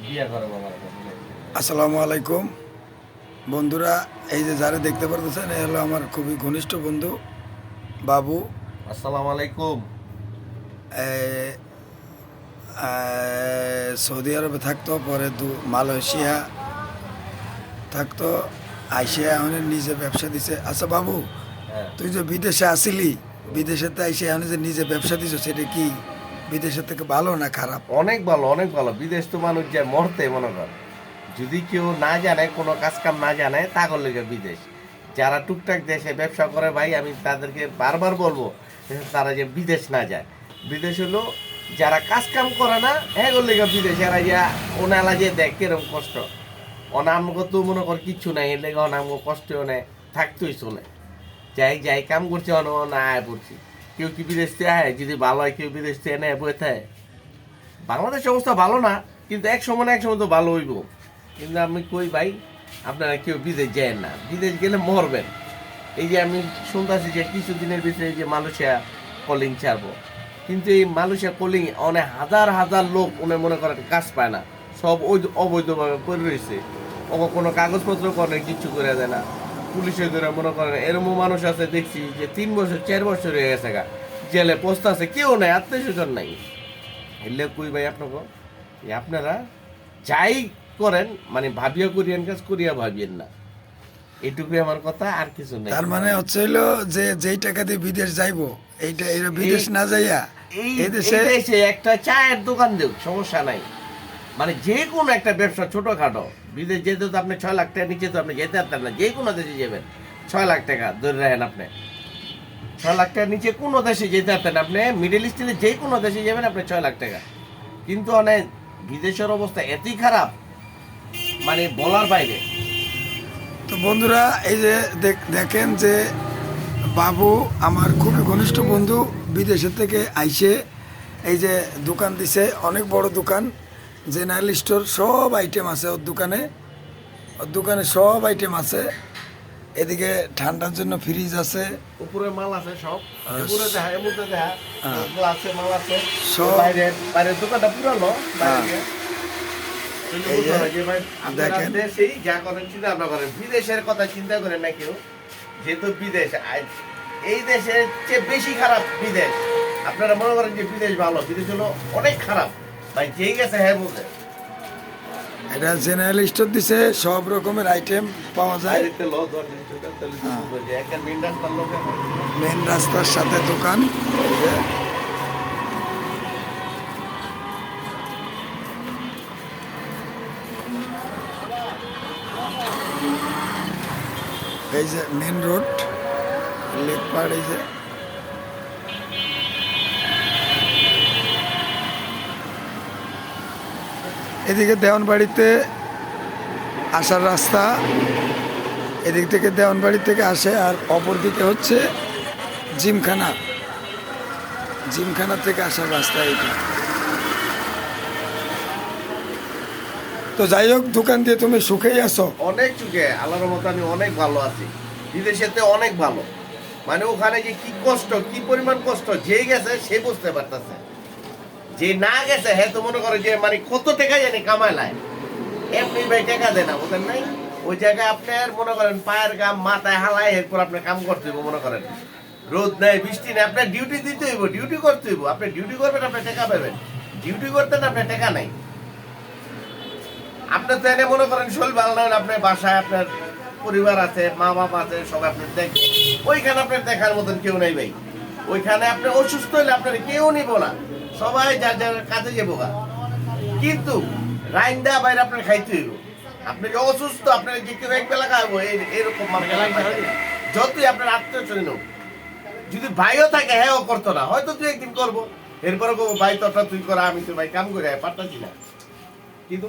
বিয়ে করে বাবা। আসসালামু আলাইকুম বন্ধুরা, এই যে যারা দেখতে পারতেছেন এই হলো আমার খুবই ঘনিষ্ঠ বন্ধু বাবু। আসসালামু আলাইকুম। এ, সৌদি আরবে থাকতো, পরে মালয়েশিয়া থাকতো, আইসিয়া এখন নিজে ব্যবসা দিছে। আচ্ছা বাবু, হ্যাঁ, তুই যে বিদেশে আসিলি, বিদেশেতে আইসে এখন যে নিজে ব্যবসা দিছ, সেটা কি বিদেশের থেকে ভালো না খারাপ? অনেক ভালো, অনেক ভালো। বিদেশ তো মানুষ যায় মরতে, মনে কর। যদি কেউ না জানে, কোনো কাজ কাম না জানে, তা করলে বিদেশ। যারা টুকটাক দেশে ব্যবসা করে ভাই, আমি তাদেরকে বারবার বলবো তারা যে বিদেশ না যায়। বিদেশ হলো যারা কাজ কাম করে না, হ্যাঁ করলে বিদেশ। এরা যা ওনালা যে দেখ কিরকম কষ্ট। অনামগো তো মনে কর কিচ্ছু নাই, এর লেগে অনামগো কষ্ট নেয়, থাকতেই চলে। যাই যাই কাম করছে না আয় পড়ছি। কেউ কি বিদেশ থেকে আয়, যদি ভালো হয় কেউ বিদেশ থেকে এনে বয়ে থাকে। বাংলাদেশ অবস্থা ভালো না, কিন্তু এক সময় না এক সময় তো ভালো হইব। কিন্তু আমি কই ভাই, আপনারা কেউ বিদেশ যায় না, বিদেশ গেলে মরবেন। এই যে আমি শুনতেছি যে কিছুদিনের ভিতরে এই যে মালয়েশিয়া কলিং ছাড়বো, কিন্তু এই মালয়েশিয়া কলিং অনেক হাজার হাজার লোক উনি মনে করেন কাজ পায় না, সব ওই অবৈধভাবে পড়ে রয়েছে। ও কোনো কাগজপত্র করে কিচ্ছু করে দেয় না, পুলিশে ধরে মনে করেন। এরকম মানুষ আছে দেখছি যে 3 বছর 4 বছর হয়ে গেছে গা, জেলে পোস্ট আছে, কেউ নাই, আত্মীয় স্বজন নাই। এলে কই ভাই আপনাকে, আপনারা যাই করেন মানে ভাবিয়া করিয়েন, কাজ করিয়া ভাবিয়েন না। এটুকুই আমার কথা, আর কিছু নাই। তার মানে হচ্ছে হইলো যে যেই টাকা দিয়ে বিদেশ যাইবো, এইটা এরা বিদেশ না যাইয়া এই এই দেশে এই দেশে একটা চায়ের দোকান দেব, সমস্যা নাই। মানে যে কোনো একটা ব্যবসা ছোটখাটো, বিদেশ যেতে তো আপনি 6 লাখ টাকা নিচে তো আপনি যেতে পারতেন না। যে কোনো দেশে যাবেন 6 লাখ টাকা ধরে রাখেন আপনি, 6 লাখ টাকার নিচে কোনো দেশে যেতে পারতেন আপনি। মিডল ইস্টে যে কোনো দেশে যাবেন আপনি 6 লাখ টাকা। কিন্তু অনেক বিদেশের অবস্থা এতই খারাপ, মানে বলার বাইরে। তো বন্ধুরা, এই যে দেখেন যে বাবু আমার খুবই ঘনিষ্ঠ বন্ধু, বিদেশের থেকে আইসে এই যে দোকান দিছে, অনেক বড় দোকান, জেনারেল স্টোর, সব আইটেম আছে ওর দোকানে। ওর দোকানে সব আইটেম আছে। এদিকে ঠান্ডার জন্য ফ্রিজ আছে, উপরে মাল আছে সব, উপরে দেখা এমুতে দেখা গ্লাসে মাল আছে সব। বাইরে। বাইরের দোকানটা পুরানো বাইরে। এই যে দেখেন, দেখেন। দেশেই যা করেন চিন্তা ভাবনা করেন, বিদেশের কথা চিন্তা করেন না কেউ। যেহেতু বিদেশ এই দেশের চেয়ে বেশি খারাপ বিদেশ। আপনারা মনে করেন যে বিদেশ ভালো, বিদেশ হলো অনেক খারাপ ভাই। যেই গেছে হ্যাঁ বলছে। এটা জেনারেল স্টোর দিছে, সব রকমের আইটেম পাওয়া যায়। মেন রাস্তার সাথে দোকান। এই যে এই যে মেন রোড, লেকপাড়। এই যে এদিকে দেওয়ানবাড়িতে আসার রাস্তা, এদিক থেকে দেওয়ানবাড়ি থেকে আসে, আর অপর দিকে হচ্ছে জিমখানা, জিমখানা থেকে আসার রাস্তা এইটা। তো যাই হোক, দোকান দিয়ে তুমি সুখেই আছো? অনেক চুকে, আল্লাহর মতো আমি অনেক ভালো আছি। বিদেশেতে অনেক ভালো, মানে ওখানে যে কি কষ্ট, কি পরিমাণ কষ্ট, যে গেছে সে বুঝতে পারতেছে। যে না গেছে হ্যাঁ তো মনে করে যে মানে কত টাকা জানি কামাইলায়, এমনি ভাই টাকা দেয় না, বুঝলেন নাই? ওই জায়গায় আপনার মনে করেন পায়ের গাম মাথায় হালায়, এরপর আপনার কাম করতে হইব। মনে করেন রোদ নেই বৃষ্টি নেই, আপনার ডিউটি দিতে হইব, ডিউটি করতে হইব। আপনি ডিউটি করবেন, আপনার টাকা পাবেন। ডিউটি করতেন, আপনার টাকা নাই। আপনার তো এনে মনে করেন শরীর ভালো না, আপনার বাসায় আপনার পরিবার আছে, মা বাবা আছে, সবাই আপনার দেখবে। ওইখানে আপনার দেখার মতন কেউ নেই ভাই। ওইখানে আপনি অসুস্থ হলে আপনার কেউ নিব না, সবাই যার যার কাজে যাবো। কিন্তু রাইন্দা বাইরে আপনার খাইতে হইব। আপনি যে অসুস্থ, আপনার যে কেউ এক বেলা খাবো এরকম যতই আপনার আত্মীয় স্বজন হোক, যদি ভাইও থাকে হ্যাঁ ও করতো না, হয়তো তুই একদিন করবো, এরপরে করবো ভাই তোরটা তুই করা, আমি তো ভাই কাম করে পারতাছি না। কিন্তু